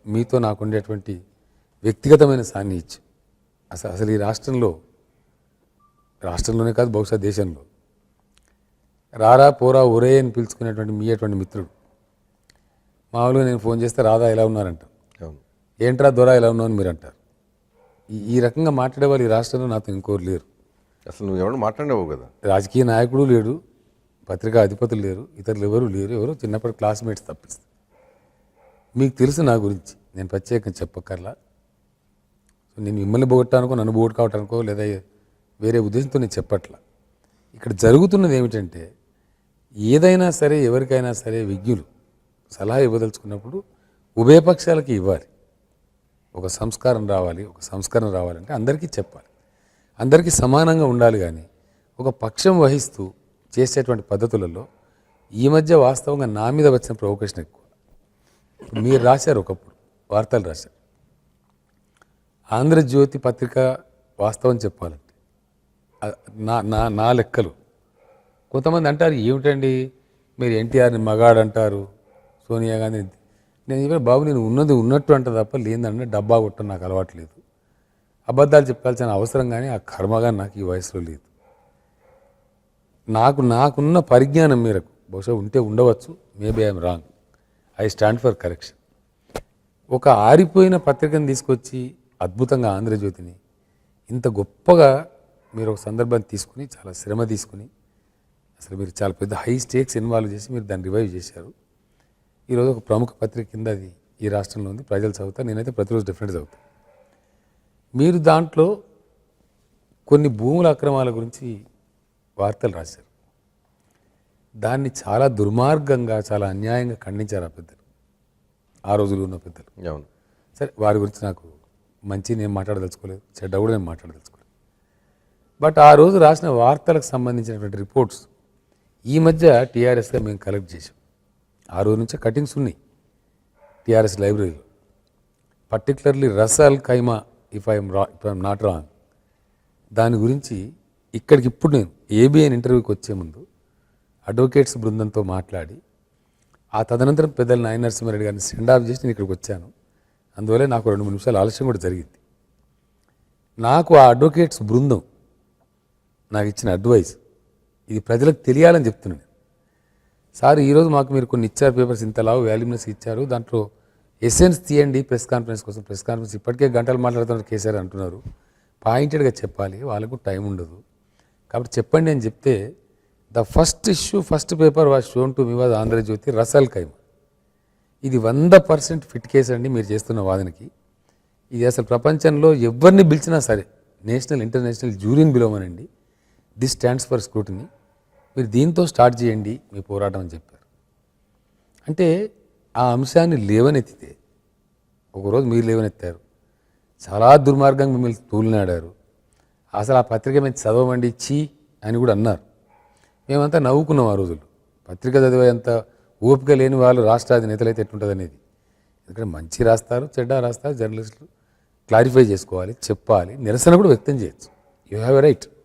మీతో నాకుండేటువంటి వ్యక్తిగతమైన సాన్నిహిత్యం అసలు ఈ రాష్ట్రంలోనే కాదు బహుశా దేశంలో రారా పోరా ఒరే అని పిలుచుకునేటువంటి మీ అటువంటి మిత్రుడు. మామూలుగా నేను ఫోన్ చేస్తే రాధా ఎలా ఉన్నారంటారు, ఏంట్రా దొరా ఎలా ఉన్నావు అని మీరు అంటారు. ఈ రకంగా మాట్లాడే వాళ్ళు ఈ రాష్ట్రంలో నాతో ఇంకోరు లేరు. అసలు నువ్వు ఎవరు మాట్లాడేవు కదా. రాజకీయ నాయకుడు లేడు, పత్రికా అధిపతులు లేరు, ఇతరులు ఎవరు లేరు. ఎవరు చిన్నప్పటి క్లాస్మేట్స్ తప్పిస్తారు. మీకు తెలుసు నా గురించి, నేను ప్రత్యేకంగా చెప్పక్కర్లా. సో నేను మిమ్మల్ని పోగొట్టానుకో, నన్ను పోగొట్టుకోవటానికో లేదా వేరే ఉద్దేశంతో నేను చెప్పట్లా. ఇక్కడ జరుగుతున్నది ఏమిటంటే, ఏదైనా సరే ఎవరికైనా సరే విజ్ఞులు సలహా ఇవ్వదలుచుకున్నప్పుడు ఉభయపక్షాలకి ఇవ్వాలి. ఒక సంస్కారం రావాలి, ఒక సంస్కరణ రావాలంటే అందరికీ చెప్పాలి, అందరికీ సమానంగా ఉండాలి. కానీ ఒక పక్షం వహిస్తూ చేసేటువంటి పద్ధతులలో ఈ మధ్య వాస్తవంగా నా మీద వచ్చిన ప్రొవొకేషన్ ఎక్కువ. మీరు రాశారు, ఒకప్పుడు వార్తలు రాశారు, ఆంధ్రజ్యోతి పత్రిక వాస్తవం చెప్పాలంటే నా లెక్కలు. కొంతమంది అంటారు ఏమిటండి మీరు ఎన్టీఆర్ని మగాడు అంటారు, సోనియా గాంధీ. నేను చెప్పిన బాబు, నేను ఉన్నది ఉన్నట్టు అంట తప్ప లేదంటే డబ్బా కొట్టడం నాకు అలవాటు లేదు. అబద్ధాలు చెప్పాల్సిన అవసరం కానీ ఆ కర్మగా నాకు ఈ వయసులో లేదు. నాకున్న పరిజ్ఞానం మేరకు బహుశా ఉంటే ఉండవచ్చు, maybe I'm wrong, I stand for correction. ఒక ఆరిపోయిన పత్రికను తీసుకొచ్చి అద్భుతంగా ఆంధ్రజ్యోతిని ఇంత గొప్పగా మీరు ఒక సందర్భాన్ని తీసుకుని చాలా శ్రమ తీసుకుని అసలు మీరు చాలా పెద్ద హై స్టేక్స్ ఇన్వాల్వ్ చేసి మీరు దాన్ని రివైవ్ చేశారు. ఈరోజు ఒక ప్రముఖ పత్రిక కింద అది ఈ రాష్ట్రంలో ఉంది, ప్రజలు చదువుతారు, నేనైతే ప్రతిరోజు డిఫరెంట్ చదువుతాను. మీరు దాంట్లో కొన్ని భూముల అక్రమాల గురించి వార్తలు రాశారు. దాన్ని చాలా దుర్మార్గంగా చాలా అన్యాయంగా ఖండించారు ఆ పెద్దలు, ఆ రోజుల్లో ఉన్న పెద్దలు. అవును, సరే వారి గురించి నాకు మంచి నేను మాట్లాడదలుచుకోలేదు, చెడ్డ కూడా నేను మాట్లాడదలుచుకోలేదు. బట్ ఆ రోజు రాసిన వార్తలకు సంబంధించినటువంటి రిపోర్ట్స్ ఈ మధ్య టీఆర్ఎస్గా మేము కలెక్ట్ చేసాం. ఆ రోజు నుంచే కటింగ్స్ ఉన్నాయి టీఆర్ఎస్ లైబ్రరీలో. Particularly Ras al Khaimah if I'm not wrong, దాని గురించి ఇక్కడికి ఇప్పుడు నేను ఏబిఎన్ ఇంటర్వ్యూకి వచ్చే ముందు అడ్వకేట్స్ బృందంతో మాట్లాడి ఆ తదనంతరం పెద్దలు నాయన నరసింహారెడ్డి గారిని సెండ్ ఆఫ్ చేసి నేను ఇక్కడికి వచ్చాను. అందువల్ల నాకు 2-3 నిమిషాలు ఆలస్యం కూడా జరిగింది. నాకు ఆ అడ్వకేట్స్ బృందం నాకు ఇచ్చిన అడ్వైస్ ఇది ప్రజలకు తెలియాలని చెప్తున్నాను. సార్ ఈరోజు మాకు మీరు కొన్ని ఇచ్చారు పేపర్స్, ఇంతలా వాల్యూమ్నెస్ ఇచ్చారు, దాంట్లో ఎసెన్స్ తీయండి ప్రెస్ కాన్ఫరెన్స్ కోసం. ప్రెస్ కాన్ఫరెన్స్ ఇప్పటికే గంటలు మాట్లాడుతున్నారు కేసీఆర్ అంటున్నారు, పాయింటెడ్గా చెప్పాలి, వాళ్ళకు టైం ఉండదు కాబట్టి చెప్పండి అని చెప్తే the first issue first paper was shown to me was Andhra Jyothy Ras Al Khaimah. ఇది 100% ఫిట్ కేసు అండి మీరు చేస్తున్న వాదనకి. ఇది అసలు ప్రపంచంలో ఎవరిని పిలిచినా సరే నేషనల్ ఇంటర్నేషనల్ జ్యూరీని పిలవమనండి, దిస్ స్టాండ్స్ ఫర్ స్క్రూటినీ, మీరు దీంతో స్టార్ట్ చేయండి మీ పోరాటం అని చెప్పారు. అంటే ఆ అంశాన్ని లేవనెత్తితే ఒకరోజు మీరు లేవనెత్తారు, చాలా దుర్మార్గంగా మిమ్మల్ని తూలినాడారు. అసలు ఆ పత్రిక మీద చదవమండి చీ అని కూడా అన్నారు. మేమంతా నవ్వుకున్నాం ఆ రోజుల్లో. పత్రిక చదివేంత ఓపిక లేని వాళ్ళు రాష్ట్ర అధినేతలు అయితే ఎట్లుంటుంది అనేది. ఎందుకంటే మంచి రాస్తారు, చెడ్డ రాస్తారు, జర్నలిస్టులు క్లారిఫై చేసుకోవాలి, చెప్పాలి, నిరసన కూడా వ్యక్తం చేయొచ్చు, యూ హ్యావ్ ఎ రైట్.